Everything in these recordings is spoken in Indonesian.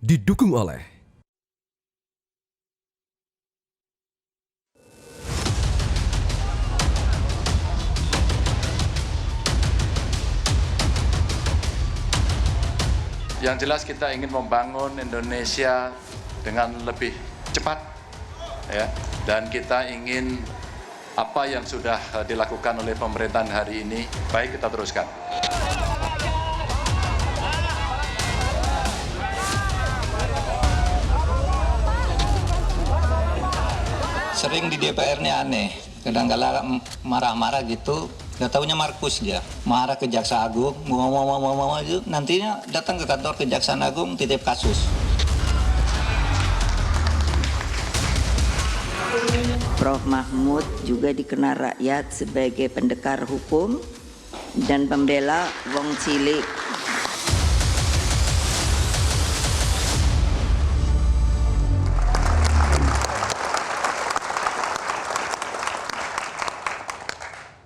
didukung oleh yang jelas kita ingin membangun Indonesia dengan lebih cepat, ya, dan kita ingin apa yang sudah dilakukan oleh pemerintahan hari ini, baik kita teruskan. Sering di DPR ini aneh, kadang-kadang marah-marah gitu, nggak taunya Markus dia, marah ke Jaksa Agung, mau itu, nantinya datang ke kantor Kejaksaan Agung titip kasus. Prof. Mahmud juga dikenal rakyat sebagai pendekar hukum dan pembela wong cilik.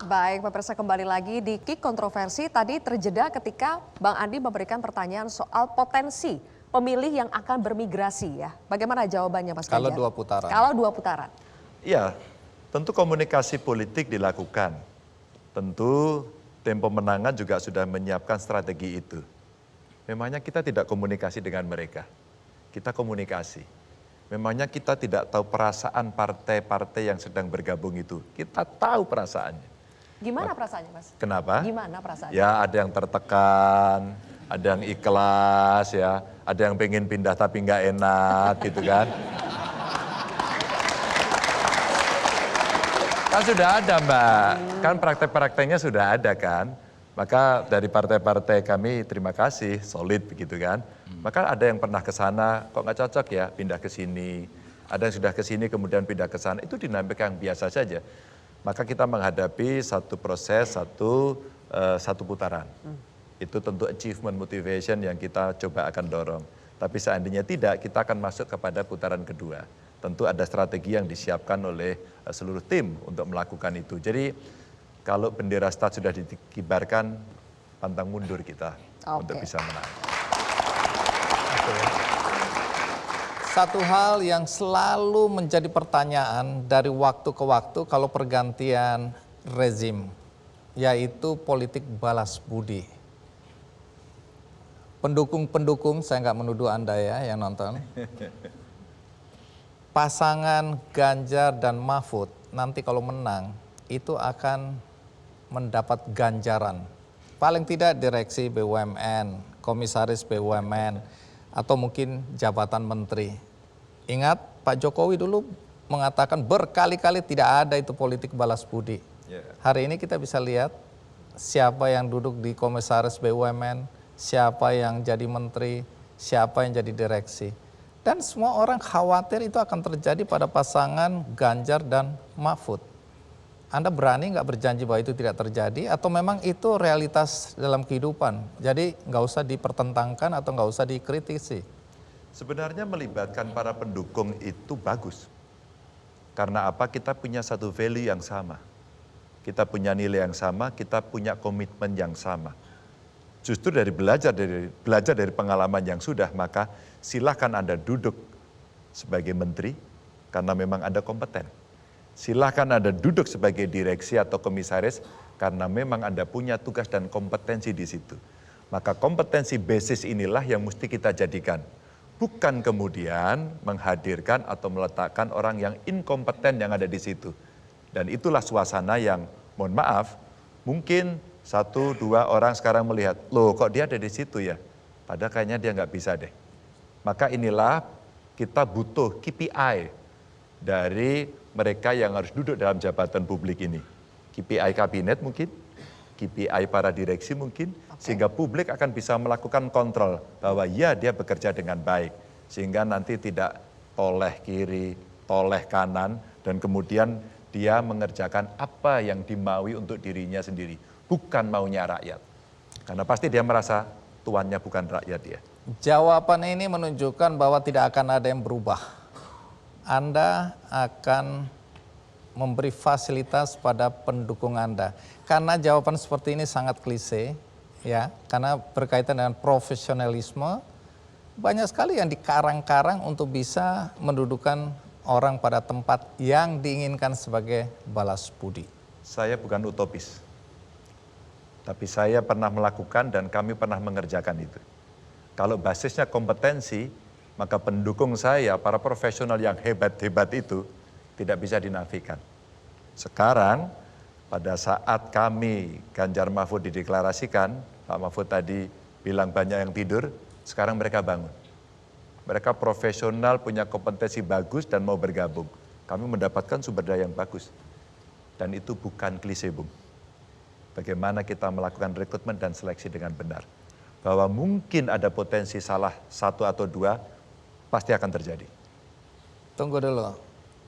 Baik, pemirsa, kembali lagi di Kick Kontroversi. Tadi terjeda ketika Bang Andi memberikan pertanyaan soal potensi pemilih yang akan bermigrasi, ya. Bagaimana jawabannya, Mas Kalau Ganjar? dua putaran. Kalau dua putaran. Ya, tentu komunikasi politik dilakukan. Tentu tim pemenangan juga sudah menyiapkan strategi itu. Memangnya kita tidak komunikasi dengan mereka. Kita komunikasi. Memangnya kita tidak tahu perasaan partai-partai yang sedang bergabung itu. Kita tahu perasaannya. Gimana perasaannya, Mas? Kenapa? Gimana perasaannya? Ya, ada yang tertekan, ada yang ikhlas, ya, ada yang pengen pindah tapi nggak enak, gitu kan. Kan sudah ada, Mbak. Kan praktek-prakteknya sudah ada kan. Maka dari partai-partai kami terima kasih, solid begitu kan. Maka ada yang pernah ke sana, kok nggak cocok ya, pindah ke sini. Ada yang sudah ke sini kemudian pindah ke sana, itu dinamika yang biasa saja. Maka kita menghadapi satu proses, satu putaran. Itu tentu achievement motivation yang kita coba akan dorong. Tapi seandainya tidak, kita akan masuk kepada putaran kedua. Tentu ada strategi yang disiapkan oleh seluruh tim untuk melakukan itu. Jadi kalau bendera start sudah dikibarkan, pantang mundur kita untuk bisa menang. Satu hal yang selalu menjadi pertanyaan dari waktu ke waktu kalau pergantian rezim, yaitu politik balas budi. Pendukung-pendukung, saya nggak menuduh Anda ya yang nonton, pasangan Ganjar dan Mahfud nanti kalau menang itu akan mendapat ganjaran. Paling tidak direksi BUMN, komisaris BUMN, atau mungkin jabatan menteri. Ingat Pak Jokowi dulu mengatakan berkali-kali tidak ada itu politik balas budi. Hari ini kita bisa lihat siapa yang duduk di komisaris BUMN, siapa yang jadi menteri, siapa yang jadi direksi. Dan semua orang khawatir itu akan terjadi pada pasangan Ganjar dan Mahfud. Anda berani nggak berjanji bahwa itu tidak terjadi atau memang itu realitas dalam kehidupan? Jadi nggak usah dipertentangkan atau nggak usah dikritisi. Sebenarnya melibatkan para pendukung itu bagus. Karena apa? Kita punya satu value yang sama. Kita punya nilai yang sama, kita punya komitmen yang sama. Justru dari belajar dari pengalaman yang sudah, maka silahkan Anda duduk sebagai menteri karena memang Anda kompeten. Silahkan Anda duduk sebagai direksi atau komisaris karena memang Anda punya tugas dan kompetensi di situ. Maka kompetensi basis inilah yang mesti kita jadikan. Bukan kemudian menghadirkan atau meletakkan orang yang inkompeten yang ada di situ. Dan itulah suasana yang, mohon maaf, mungkin 1-2 orang sekarang melihat, loh kok dia ada di situ ya? Padahal kayaknya dia nggak bisa deh. Maka inilah kita butuh KPI dari mereka yang harus duduk dalam jabatan publik ini. KPI kabinet mungkin, KPI para direksi mungkin, sehingga publik akan bisa melakukan kontrol bahwa ya dia bekerja dengan baik. Sehingga nanti tidak toleh kiri, toleh kanan, dan kemudian dia mengerjakan apa yang dimaui untuk dirinya sendiri. Bukan maunya rakyat. Karena pasti dia merasa tuannya bukan rakyat dia. Jawaban ini menunjukkan bahwa tidak akan ada yang berubah. Anda akan memberi fasilitas pada pendukung Anda. Karena jawaban seperti ini sangat klise, ya, karena berkaitan dengan profesionalisme banyak sekali yang dikarang-karang untuk bisa mendudukan orang pada tempat yang diinginkan sebagai balas budi. Saya bukan utopis, tapi saya pernah melakukan dan kami pernah mengerjakan itu. Kalau basisnya kompetensi, maka pendukung saya, para profesional yang hebat-hebat itu tidak bisa dinafikan. Sekarang, pada saat kami Ganjar Mahfud dideklarasikan, Pak Mahfud tadi bilang banyak yang tidur, sekarang mereka bangun. Mereka profesional, punya kompetensi bagus dan mau bergabung. Kami mendapatkan sumber daya yang bagus. Dan itu bukan klise, Bung. Bagaimana kita melakukan rekrutmen dan seleksi dengan benar. Bahwa mungkin ada potensi salah satu atau dua, pasti akan terjadi. Tunggu dulu.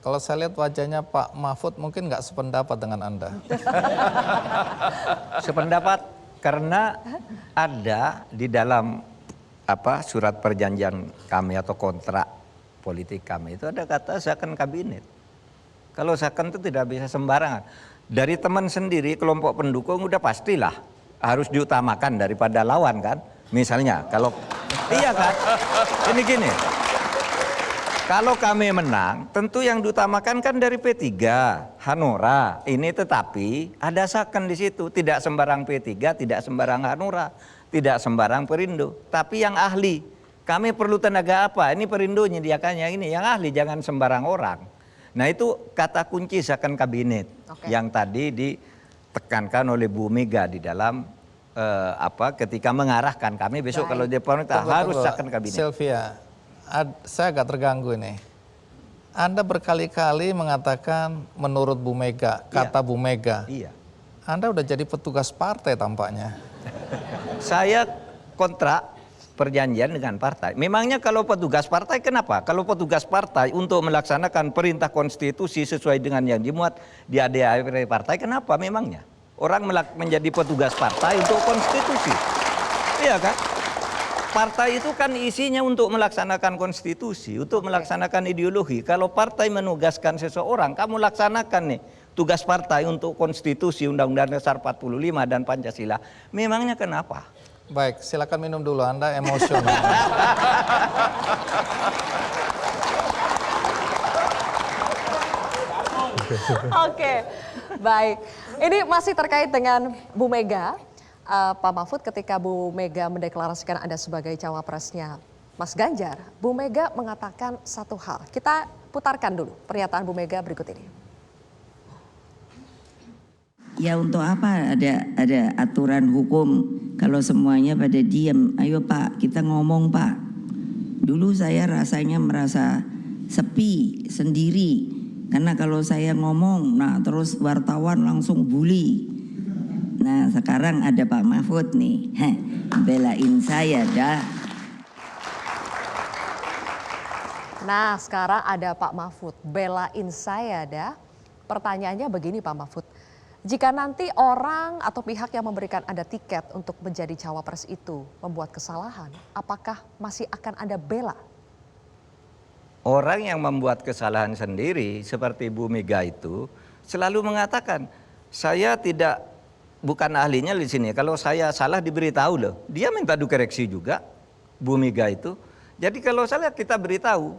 Kalau saya lihat wajahnya Pak Mahfud mungkin nggak sependapat dengan Anda. Sependapat karena ada di dalam surat perjanjian kami atau kontrak politik kami itu ada kata second kabinet. Kalau second itu tidak bisa sembarangan. Dari teman sendiri kelompok pendukung udah pastilah harus diutamakan daripada lawan kan. Misalnya kalau iya kan. Ini gini. Kalau kami menang, tentu yang diutamakan kan dari P3, Hanura. Ini tetapi ada second di situ, tidak sembarang P3, tidak sembarang Hanura, tidak sembarang Perindo, tapi yang ahli. Kami perlu tenaga apa? Ini Perindo nyediakannya ini, yang ahli jangan sembarang orang. Nah itu kata kunci second kabinet yang tadi ditekankan oleh Bu Mega di dalam ketika mengarahkan kami besok kalau di pemerintah harus second kabinet. Sylvia, saya agak terganggu ini. Anda berkali-kali mengatakan menurut Bu Mega, kata Bu Mega. Iya. Anda udah jadi petugas partai tampaknya. Saya kontrak perjanjian dengan partai. Memangnya kalau petugas partai kenapa? Kalau petugas partai untuk melaksanakan perintah konstitusi sesuai dengan yang dimuat di ADART partai, kenapa memangnya? Orang menjadi petugas partai untuk konstitusi. Iya kan? Partai itu kan isinya untuk melaksanakan konstitusi, untuk melaksanakan ideologi. Kalau partai menugaskan seseorang, kamu laksanakan nih tugas partai untuk konstitusi, Undang-Undang Dasar 45 dan Pancasila. Memangnya kenapa? Baik, silakan minum dulu, Anda emosional. Oke, baik. Ini masih terkait dengan Bu Mega. Pak Mahfud, ketika Bu Mega mendeklarasikan Anda sebagai cawapresnya Mas Ganjar, Bu Mega mengatakan satu hal. Kita putarkan dulu pernyataan Bu Mega berikut ini. Ya untuk apa ada aturan hukum kalau semuanya pada diam. Ayo Pak, kita ngomong Pak. Dulu saya rasanya merasa sepi sendiri. Karena kalau saya ngomong, nah terus wartawan langsung bully. Nah sekarang ada Pak Mahfud nih, belain saya dah. Nah sekarang ada Pak Mahfud, belain saya dah. Pertanyaannya begini Pak Mahfud, jika nanti orang atau pihak yang memberikan Anda tiket untuk menjadi cawapres itu membuat kesalahan, apakah masih akan Anda bela? Orang yang membuat kesalahan sendiri seperti Bu Mega itu selalu mengatakan, saya bukan ahlinya di sini. Kalau saya salah diberitahu loh. Dia minta dikoreksi juga, Bu Mega itu. Jadi kalau salah kita beritahu.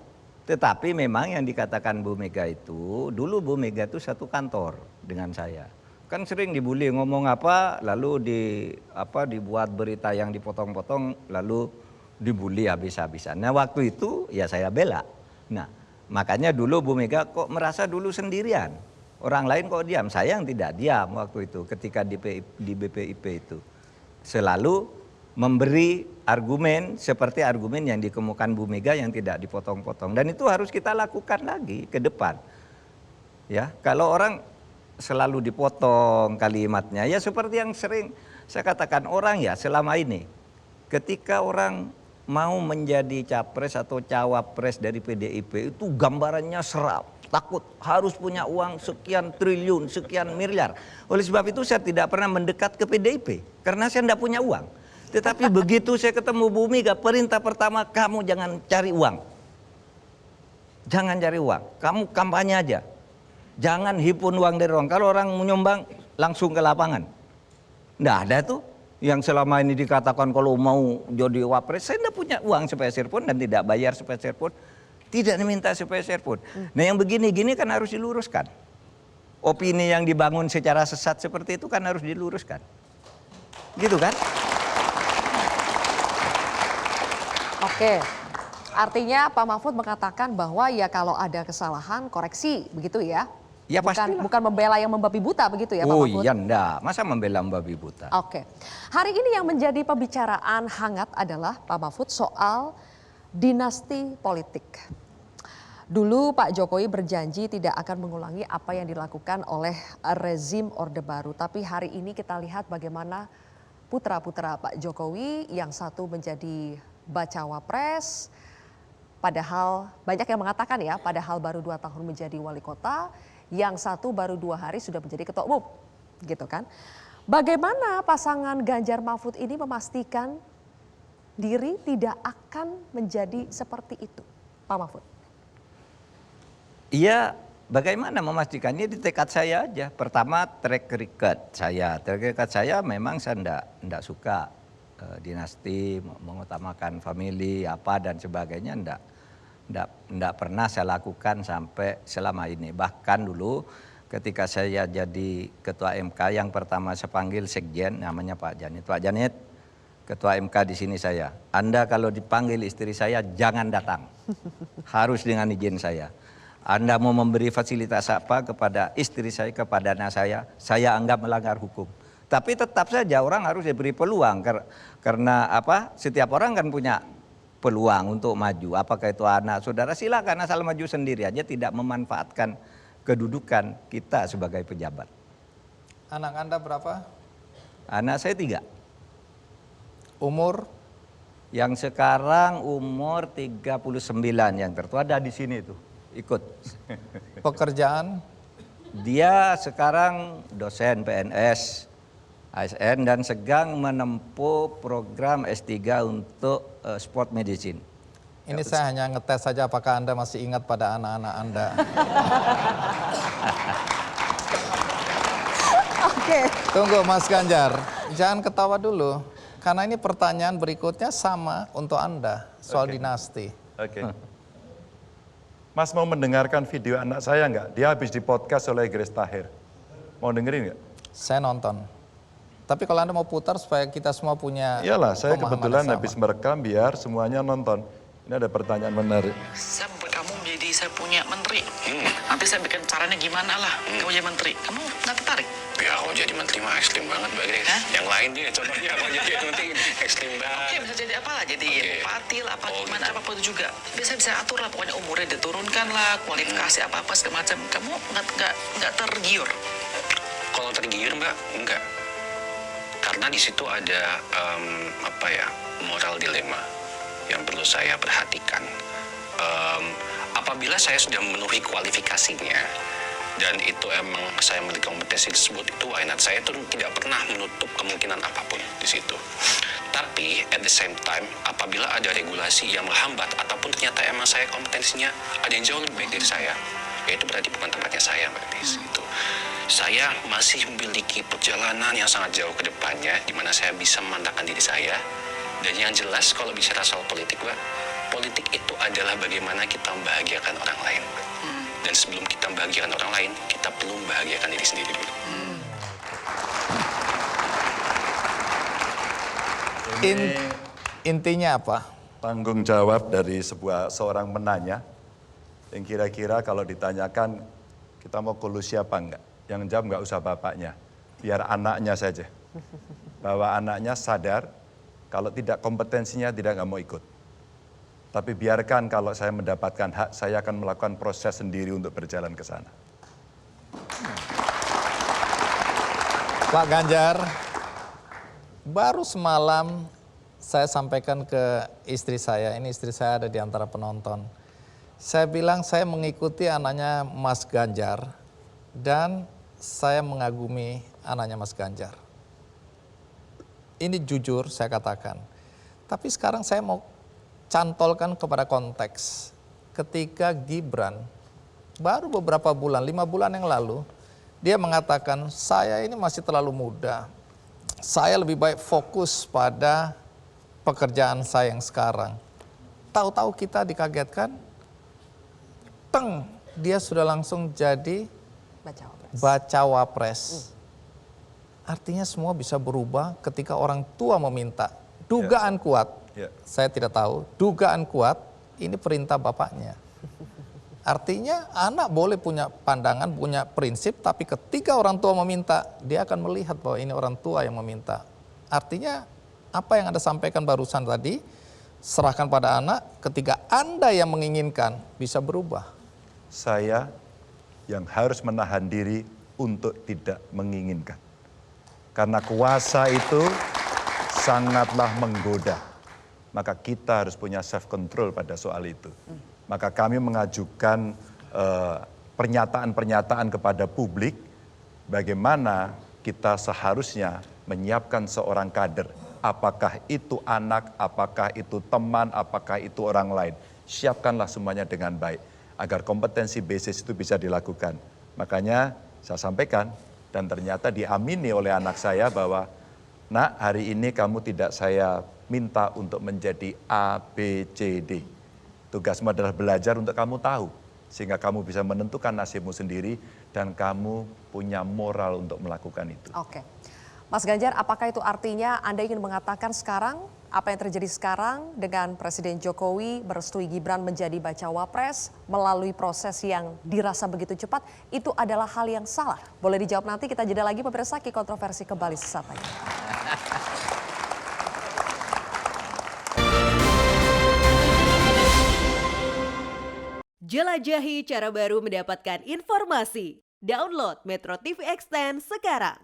Tetapi memang yang dikatakan Bu Mega itu, dulu Bu Mega itu satu kantor dengan saya. Kan sering dibully ngomong apa, lalu dibuat berita yang dipotong-potong, lalu dibully habis-habisan. Nah waktu itu ya saya bela. Nah makanya dulu Bu Mega kok merasa dulu sendirian. Orang lain kok diam, saya yang tidak diam waktu itu ketika di BPIP itu. Selalu memberi argumen seperti argumen yang dikemukakan Bu Mega yang tidak dipotong-potong. Dan itu harus kita lakukan lagi ke depan. Ya, kalau orang selalu dipotong kalimatnya, ya seperti yang sering saya katakan orang ya selama ini. Ketika orang mau menjadi capres atau cawapres dari PDIP itu gambarannya serap. Takut harus punya uang sekian triliun, sekian miliar. Oleh sebab itu saya tidak pernah mendekat ke PDIP. Karena saya tidak punya uang. Tetapi begitu saya ketemu Bu Mega, perintah pertama kamu jangan cari uang. Jangan cari uang, kamu kampanye aja. Jangan himpun uang dari orang. Kalau orang menyumbang langsung ke lapangan. Nggak ada tuh. Yang selama ini dikatakan kalau mau jadi wapres, saya tidak punya uang sepeser pun dan tidak bayar sepeser pun. Tidak diminta sepeser pun. Nah yang begini-gini kan harus diluruskan. Opini yang dibangun secara sesat seperti itu kan harus diluruskan. Gitu kan? Oke, artinya Pak Mahfud mengatakan bahwa ya kalau ada kesalahan koreksi begitu ya? Ya pastilah. Bukan membela yang membabi buta begitu ya Pak Oh Mahfud? iya enggak, masa membela membabi buta. Oke, hari ini yang menjadi pembicaraan hangat adalah Pak Mahfud soal dinasti politik. Dulu Pak Jokowi berjanji tidak akan mengulangi apa yang dilakukan oleh rezim Orde Baru. Tapi hari ini kita lihat bagaimana putra-putra Pak Jokowi yang satu menjadi bacawa pres. Padahal banyak yang mengatakan ya, padahal baru 2 tahun menjadi wali kota. Yang satu baru 2 hari sudah menjadi ketua umum, gitu kan. Bagaimana pasangan Ganjar Mahfud ini memastikan diri tidak akan menjadi seperti itu, Pak Mahfud? Iya, bagaimana memastikannya di tekad saya aja. Pertama track record saya. Track record saya memang saya enggak suka dinasti, mengutamakan family apa dan sebagainya enggak pernah saya lakukan sampai selama ini. Bahkan dulu ketika saya jadi ketua MK yang pertama saya panggil sekjen namanya Pak Janit. Pak Janit, ketua MK di sini saya. Anda kalau dipanggil istri saya jangan datang. Harus dengan izin saya. Anda mau memberi fasilitas apa kepada istri saya, kepada anak saya anggap melanggar hukum. Tapi tetap saja orang harus diberi peluang karena apa? Setiap orang kan punya peluang untuk maju. Apakah itu anak saudara, silakan asal maju sendiri aja, tidak memanfaatkan kedudukan kita sebagai pejabat. Anak Anda berapa? Anak saya 3. Umur? Yang sekarang umur 39, yang tertua ada di sini tuh, ikut. Pekerjaan? Dia sekarang dosen PNS, ASN dan sedang menempuh program S3 untuk sport medicine. Ini saya hanya ngetes saja apakah Anda masih ingat pada anak-anak Anda. Oke. Tunggu Mas Ganjar, jangan ketawa dulu. Karena ini pertanyaan berikutnya sama untuk Anda, soal dinasti. Oke. Mas mau mendengarkan video anak saya nggak? Dia habis di podcast oleh Grace Tahir. Mau dengerin nggak? Saya nonton. Tapi kalau Anda mau putar supaya kita semua punya Iyalah, saya pemahaman kebetulan yang sama. habis merekam biar semuanya nonton. Ini ada pertanyaan menarik. Saya buat kamu jadi saya punya menteri. Nanti saya bikin caranya gimana lah. Kamu jadi menteri. Kamu nggak tertarik? Ya, kalau jadi menteri mah ekstrim banget, Mbak Grace. Hah? Yang lain dia contohnya kalau jadi menteri ekstrim banget. Oke, bisa jadi apa lah? Jadi patil apa gimana gitu. apapun itu juga. Bisa atur lah. Pokoknya umurnya diturunkan lah, kualifikasi apa segala macam. Kamu nggak tergiur. Kalau tergiur, Mbak, enggak. Karena di situ ada moral dilema yang perlu saya perhatikan. Apabila saya sudah memenuhi kualifikasinya dan itu emang saya memiliki kompetensi tersebut, itu why not? Saya tuh tidak pernah menutup kemungkinan apapun di situ. Tapi at the same time, apabila ada regulasi yang menghambat ataupun ternyata emang saya kompetensinya ada yang jauh lebih baik dari saya, ya itu berarti bukan tempatnya saya, Mbak Grace. Itu saya masih memiliki perjalanan yang sangat jauh ke depannya di mana saya bisa memantapkan diri saya. Dan yang jelas kalau bicara soal politik, Mbak, politik itu adalah bagaimana kita membahagiakan orang lain. Dan sebelum kita membahagiakan orang lain, kita perlu membahagiakan diri sendiri dulu. Intinya apa? Tanggung jawab dari seorang penanya yang kira-kira kalau ditanyakan kita mau kolusi apa enggak, yang jawab enggak usah bapaknya, biar anaknya saja. Bahwa anaknya sadar kalau tidak kompetensinya tidak mau ikut. Tapi biarkan kalau saya mendapatkan hak, saya akan melakukan proses sendiri untuk berjalan ke sana. Pak Ganjar, baru semalam saya sampaikan ke istri saya, ini istri saya ada di antara penonton. Saya bilang saya mengikuti anaknya Mas Ganjar dan saya mengagumi anaknya Mas Ganjar. Ini jujur saya katakan. Tapi sekarang saya mau cantolkan kepada konteks. Ketika Gibran baru beberapa bulan, 5 bulan yang lalu, dia mengatakan saya ini masih terlalu muda. saya lebih baik fokus pada pekerjaan saya yang sekarang. Tahu-tahu kita dikagetkan, dia sudah langsung jadi bacawa pres. Artinya semua bisa berubah ketika orang tua meminta. Dugaan kuat, saya tidak tahu, dugaan kuat ini perintah bapaknya. Artinya anak boleh punya pandangan, punya prinsip, tapi ketika orang tua meminta, dia akan melihat bahwa ini orang tua yang meminta. Artinya apa yang Anda sampaikan barusan tadi, serahkan pada anak, ketika Anda yang menginginkan bisa berubah. Saya yang harus menahan diri untuk tidak menginginkan. Karena kuasa itu sangatlah menggoda. Maka kita harus punya self control pada soal itu. Maka kami mengajukan pernyataan-pernyataan kepada publik bagaimana kita seharusnya menyiapkan seorang kader. Apakah itu anak, apakah itu teman, apakah itu orang lain. Siapkanlah semuanya dengan baik agar kompetensi basis itu bisa dilakukan. Makanya saya sampaikan dan ternyata diamini oleh anak saya bahwa, nak, hari ini kamu tidak saya minta untuk menjadi A, B, C, D. Tugasmu adalah belajar untuk kamu tahu, sehingga kamu bisa menentukan nasibmu sendiri dan kamu punya moral untuk melakukan itu. Oke. Mas Ganjar, apakah itu artinya Anda ingin mengatakan sekarang, apa yang terjadi sekarang dengan Presiden Jokowi merestui Gibran menjadi bacawa pres melalui proses yang dirasa begitu cepat, itu adalah hal yang salah? Boleh dijawab nanti, kita jeda lagi pemirsa, Ki Kontroversi kembali sesaat lagi. Jelajahi cara baru mendapatkan informasi. Download Metro TV Extend sekarang.